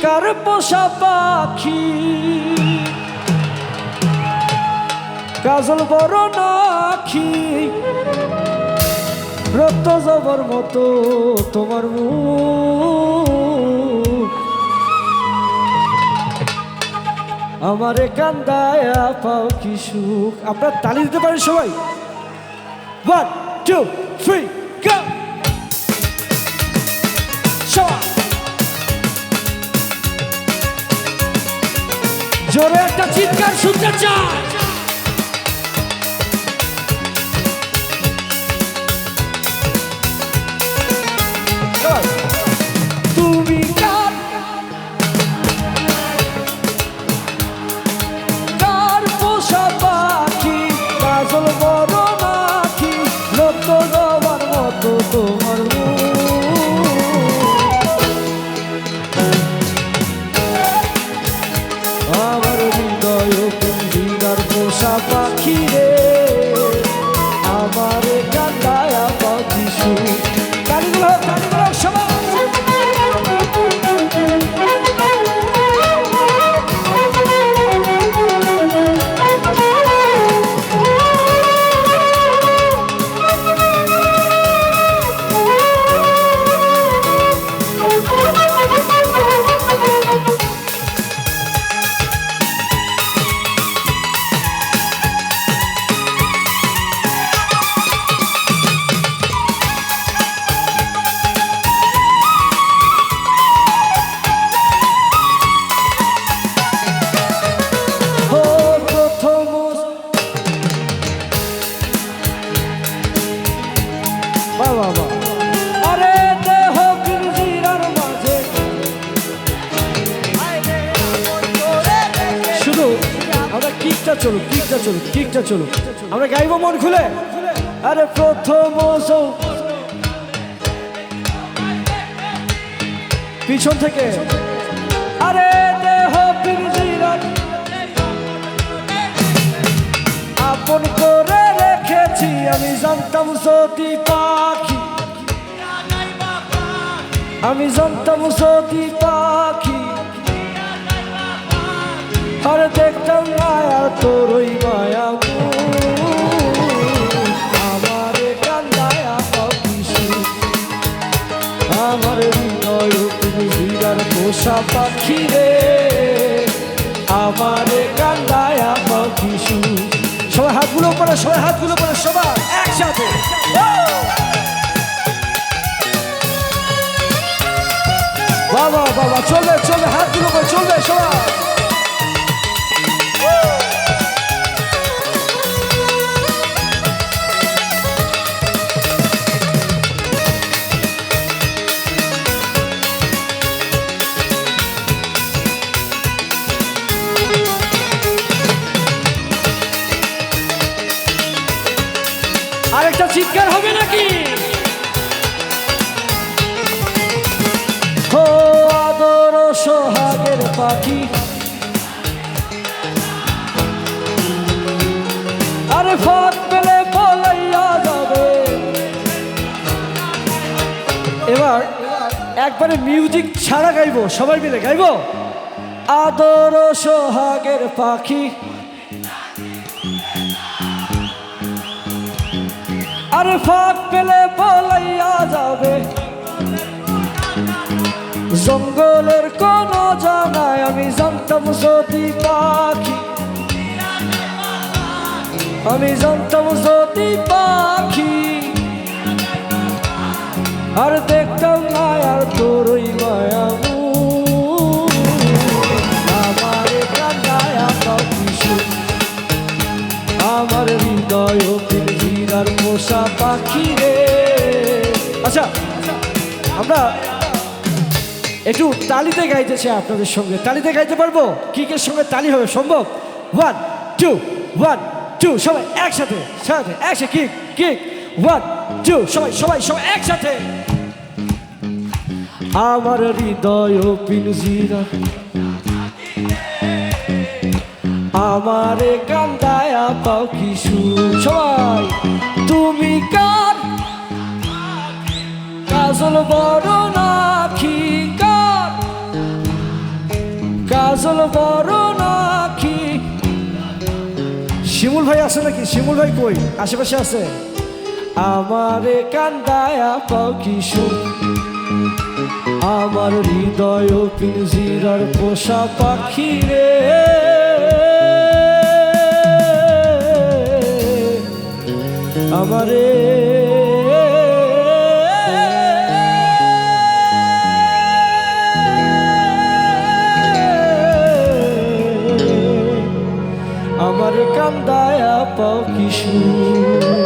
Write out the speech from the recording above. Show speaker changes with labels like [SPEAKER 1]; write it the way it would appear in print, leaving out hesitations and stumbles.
[SPEAKER 1] কার পোষা পাখি কাজল বড় নাখি রক্ত জবর মতো তোমার মুখ আমারে কান্দায় পাও কি সুখ। আপনারা তালি দিতে পারেন সবাই। 1 2 3 গো। জোরে একটা চিৎকার শুনতে চাই। তুমি কার কার পোষা পাখি কাজল বড় নাখি রক্ত জবার মতো তোমার আমার হৃদয় পিঞ্জিরার পোষা পাখি রে আমারে কান্দায় পাখি সুখ। কালিগুলো সবাই আরে দেহ পিঞ্জিরার মাঝে শুধু আমরা কিকটা চলুক আমরা গাইব মন খুলে। আরে প্রথম পিছন থেকে আরে দেহ পিঞ্জিরার আপন করে রেখেছি আমি জানতাম যদি পাখি আমি জানতাম যদি পাখি আর দেখতাম মায়া তোর ওই মায়া আমারে কান্দায়া পাখি আমার হৃদয় তুমি হীরার পোষা পাখি রে আমারে কান্দায়া পাখি সবাই হাতগুলো পরে সবাই একসাথে। বাবা চলে হাতগুলো করে চলবে সবাই। আরেকটা চিৎকার হবে নাকি? ও আদর সোহাগের পাখি আরে ফাঁক পেলে বলাইয়া যাবে। এবার একবারে মিউজিক ছাড়া গাইবো, সবাই মিলে গাইবো। আদর সোহাগের পাখি আরে ফাঁক পেলে বলাইয়া যাবে জঙ্গলের কোন জানায় আমি জানতাম যদি পাখি আমি জানতাম যদি পাখি আর দেখতাম মায়ার তোর ওই মায়া আমারে কান্দায়া পাখি আমার হৃদয় পিঞ্জিরার পোষা পাখি রে। আচ্ছা আমরা একটু তালিতে গাইতেছি আপনাদের সঙ্গে। তালিতে গাইতে পারবো? কিকের সঙ্গে তালি হবে সম্ভব? 1 2 1 2 সবাই একসাথে কিক 1 2 সবাই একসাথে। আমার হৃদয় পিঞ্জিরা আমারে কান্দায়া পাখি সবাই তুমি কার কাজল বড় নাখি কার বড় নাকি। শিমুল ভাই আছে নাকি? শিমুল ভাই কই? আশেপাশে আছে? আমারে কান্দায়া পাও কিশোর, আমার হৃদয় পিঞ্জিরার পোষা পাখি রে। আমারে আমার কান্দায়া পাও কিশোর।